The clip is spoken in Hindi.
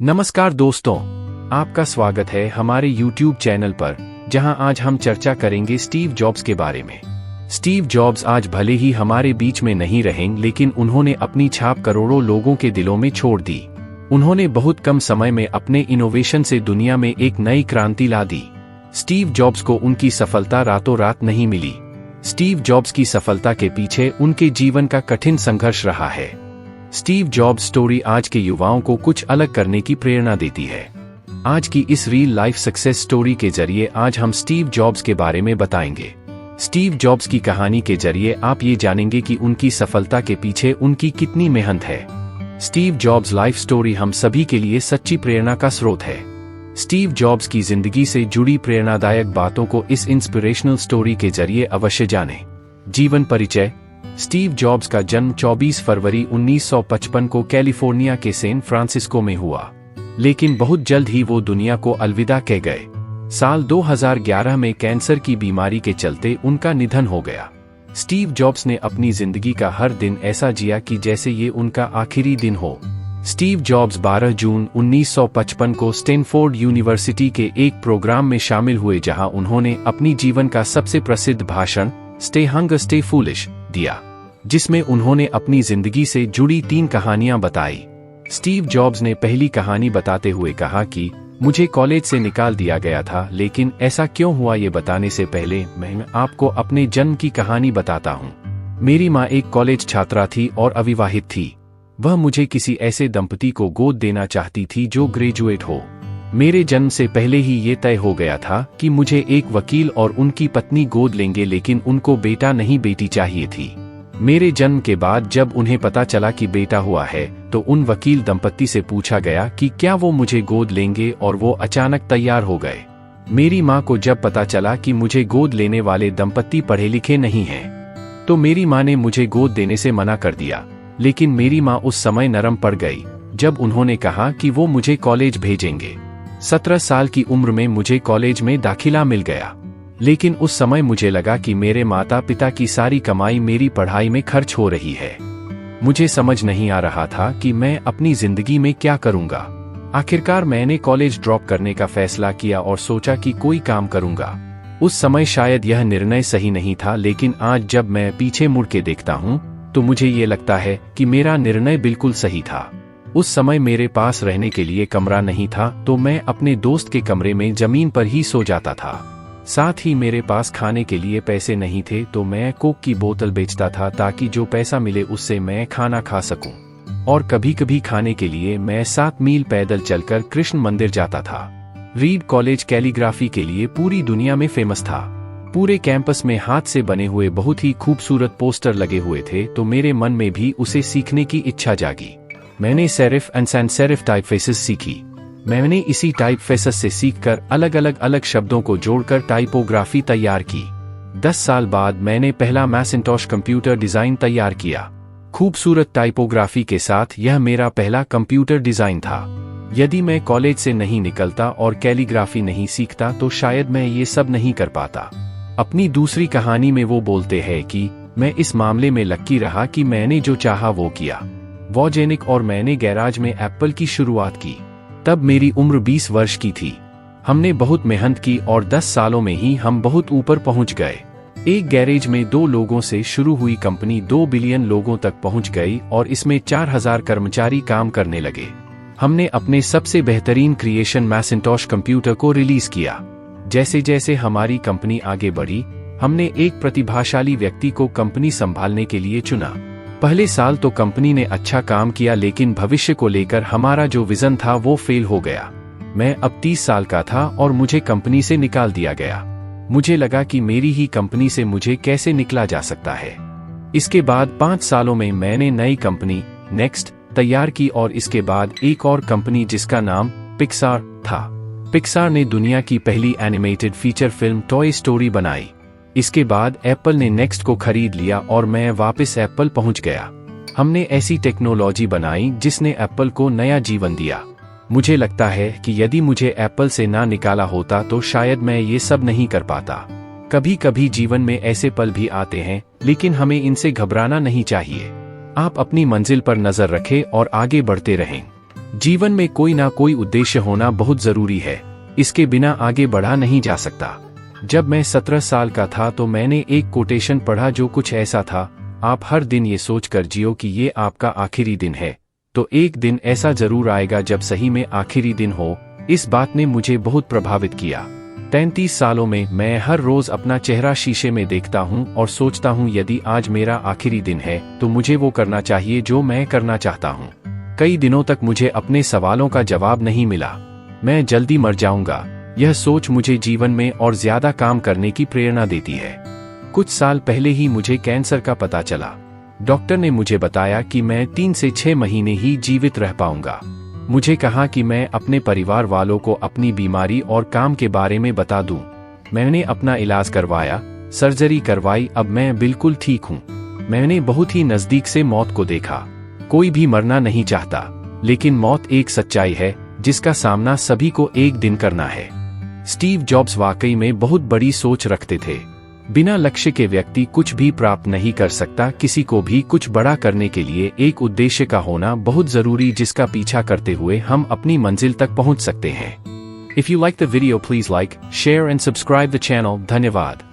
नमस्कार दोस्तों, आपका स्वागत है हमारे YouTube चैनल पर, जहां आज हम चर्चा करेंगे स्टीव जॉब्स के बारे में। स्टीव जॉब्स आज भले ही हमारे बीच में नहीं रहें, लेकिन उन्होंने अपनी छाप करोड़ों लोगों के दिलों में छोड़ दी। उन्होंने बहुत कम समय में अपने इनोवेशन से दुनिया में एक नई क्रांति ला दी। स्टीव जॉब्स को उनकी सफलता रातों रात नहीं मिली। स्टीव जॉब्स की सफलता के पीछे उनके जीवन का कठिन संघर्ष रहा है। स्टीव जॉब्स स्टोरी आज के युवाओं को कुछ अलग करने की प्रेरणा देती है। आज की इस रियल लाइफ सक्सेस स्टोरी के जरिए आज हम स्टीव जॉब्स के बारे में बताएंगे। स्टीव जॉब्स की कहानी के जरिए आप ये जानेंगे कि उनकी सफलता के पीछे उनकी कितनी मेहनत है। स्टीव जॉब्स लाइफ स्टोरी हम सभी के लिए सच्ची प्रेरणा का स्रोत है। स्टीव जॉब्स की जिंदगी से जुड़ी प्रेरणादायक बातों को इस इंस्पिरेशनल स्टोरी के जरिए अवश्य जानें। जीवन परिचय। स्टीव जॉब्स का जन्म 24 फरवरी 1955 को कैलिफोर्निया के सैन फ्रांसिस्को में हुआ, लेकिन बहुत जल्द ही वो दुनिया को अलविदा कह गए। साल 2011 में कैंसर की बीमारी के चलते उनका निधन हो गया। स्टीव जॉब्स ने अपनी जिंदगी का हर दिन ऐसा जिया कि जैसे ये उनका आखिरी दिन हो। स्टीव जॉब्स 12 जून 1955 को स्टैनफोर्ड यूनिवर्सिटी के एक प्रोग्राम में शामिल हुए, जहां उन्होंने अपनी जीवन का सबसे प्रसिद्ध भाषण स्टे हंगर स्टे फूलिश दिया, जिसमें उन्होंने अपनी जिंदगी से जुड़ी 3 कहानियां बताई। स्टीव जॉब्स ने पहली कहानी बताते हुए कहा कि मुझे कॉलेज से निकाल दिया गया था, लेकिन ऐसा क्यों हुआ ये बताने से पहले मैं आपको अपने जन्म की कहानी बताता हूँ। मेरी माँ एक कॉलेज छात्रा थी और अविवाहित थी। वह मुझे किसी ऐसे दंपति को गोद देना चाहती थी जो ग्रेजुएट हो। मेरे जन्म से पहले ही ये तय हो गया था कि मुझे एक वकील और उनकी पत्नी गोद लेंगे, लेकिन उनको बेटा नहीं बेटी चाहिए थी। मेरे जन्म के बाद जब उन्हें पता चला कि बेटा हुआ है, तो उन वकील दंपत्ति से पूछा गया कि क्या वो मुझे गोद लेंगे, और वो अचानक तैयार हो गए। मेरी माँ को जब पता चला कि मुझे गोद लेने वाले दंपत्ति पढ़े लिखे नहीं हैं, तो मेरी माँ ने मुझे गोद देने से मना कर दिया। लेकिन मेरी माँ उस समय नरम पड़ गई जब उन्होंने कहा कि वो मुझे कॉलेज भेजेंगे। 17 साल की उम्र में मुझे कॉलेज में दाखिला मिल गया, लेकिन उस समय मुझे लगा कि मेरे माता पिता की सारी कमाई मेरी पढ़ाई में खर्च हो रही है। मुझे समझ नहीं आ रहा था कि मैं अपनी जिंदगी में क्या करूंगा। आखिरकार मैंने कॉलेज ड्रॉप करने का फैसला किया और सोचा कि कोई काम करूंगा। उस समय शायद यह निर्णय सही नहीं था, लेकिन आज जब मैं पीछे मुड़ के देखता हूँ तो मुझे ये लगता है कि मेरा निर्णय बिल्कुल सही था। उस समय मेरे पास रहने के लिए कमरा नहीं था, तो मैं अपने दोस्त के कमरे में जमीन पर ही सो जाता था। साथ ही मेरे पास खाने के लिए पैसे नहीं थे, तो मैं कोक की बोतल बेचता था ताकि जो पैसा मिले उससे मैं खाना खा सकूं। और कभी कभी खाने के लिए मैं 7 मील पैदल चलकर कृष्ण मंदिर जाता था। रीड कॉलेज कैलीग्राफी के लिए पूरी दुनिया में फेमस था। पूरे कैंपस में हाथ से बने हुए बहुत ही खूबसूरत पोस्टर लगे हुए थे, तो मेरे मन में भी उसे सीखने की इच्छा जागी। मैंने सेरिफ एंड सैंस सेरिफ टाइपफेसेस सीखी। मैंने इसी टाइपफेसेस से सीखकर अलग शब्दों को जोड़कर टाइपोग्राफी तैयार की। 10 साल बाद मैंने पहला मैसिंटोश कंप्यूटर डिजाइन तैयार किया। खूबसूरत टाइपोग्राफी के साथ यह मेरा पहला कंप्यूटर डिजाइन था। यदि मैं कॉलेज से नहीं निकलता और कैलीग्राफी नहीं सीखता तो शायद मैं ये सब नहीं कर पाता। अपनी दूसरी कहानी में वो बोलते हैं कि मैं इस मामले में लक्की रहा कि मैंने जो चाहा वो किया। वॉजेनिक और मैंने गैराज में एप्पल की शुरुआत की। तब मेरी उम्र 20 वर्ष की थी। हमने बहुत मेहनत की और 10 सालों में ही हम बहुत ऊपर पहुंच गए। एक गैरेज में 2 लोगों से शुरू हुई कंपनी 2 बिलियन लोगों तक पहुंच गई और इसमें 4000 कर्मचारी काम करने लगे। हमने अपने सबसे बेहतरीन क्रिएशन मैसिंटोश कंप्यूटर को रिलीज किया। जैसे जैसे हमारी कंपनी आगे बढ़ी, हमने एक प्रतिभाशाली व्यक्ति को कंपनी संभालने के लिए चुना। पहले साल तो कंपनी ने अच्छा काम किया, लेकिन भविष्य को लेकर हमारा जो विजन था वो फेल हो गया। मैं अब 30 साल का था और मुझे कंपनी से निकाल दिया गया। मुझे लगा कि मेरी ही कंपनी से मुझे कैसे निकला जा सकता है। इसके बाद 5 सालों में मैंने नई कंपनी नेक्स्ट तैयार की और इसके बाद एक और कंपनी जिसका नाम पिक्सार था। पिक्सार ने दुनिया की पहली animated feature film toy story बनाई। इसके बाद एप्पल ने नेक्स्ट को खरीद लिया और मैं वापस एप्पल पहुंच गया। हमने ऐसी टेक्नोलॉजी बनाई जिसने एप्पल को नया जीवन दिया। मुझे लगता है कि यदि मुझे एप्पल से ना निकाला होता तो शायद मैं ये सब नहीं कर पाता। कभी कभी जीवन में ऐसे पल भी आते हैं, लेकिन हमें इनसे घबराना नहीं चाहिए। आप अपनी मंजिल पर नजर रखें और आगे बढ़ते रहें। जीवन में कोई ना कोई उद्देश्य होना बहुत जरूरी है, इसके बिना आगे बढ़ा नहीं जा सकता। जब मैं 17 साल का था तो मैंने एक कोटेशन पढ़ा जो कुछ ऐसा था, आप हर दिन ये सोचकर जियो कि ये आपका आखिरी दिन है, तो एक दिन ऐसा जरूर आएगा जब सही में आखिरी दिन हो। इस बात ने मुझे बहुत प्रभावित किया। 33 सालों में मैं हर रोज अपना चेहरा शीशे में देखता हूँ और सोचता हूँ यदि आज मेरा आखिरी दिन है तो मुझे वो करना चाहिए जो मैं करना चाहता हूँ। कई दिनों तक मुझे अपने सवालों का जवाब नहीं मिला। मैं जल्दी मर जाऊंगा, यह सोच मुझे जीवन में और ज्यादा काम करने की प्रेरणा देती है। कुछ साल पहले ही मुझे कैंसर का पता चला। डॉक्टर ने मुझे बताया कि मैं 3 से 6 महीने ही जीवित रह पाऊंगा। मुझे कहा कि मैं अपने परिवार वालों को अपनी बीमारी और काम के बारे में बता दूं। मैंने अपना इलाज करवाया, सर्जरी करवाई, अब मैं बिल्कुल ठीक हूं। मैंने बहुत ही नजदीक से मौत को देखा। कोई भी मरना नहीं चाहता, लेकिन मौत एक सच्चाई है जिसका सामना सभी को एक दिन करना है। स्टीव जॉब्स वाकई में बहुत बड़ी सोच रखते थे। बिना लक्ष्य के व्यक्ति कुछ भी प्राप्त नहीं कर सकता। किसी को भी कुछ बड़ा करने के लिए एक उद्देश्य का होना बहुत जरूरी, जिसका पीछा करते हुए हम अपनी मंजिल तक पहुंच सकते हैं। If you like the video please like, share and subscribe the channel. धन्यवाद।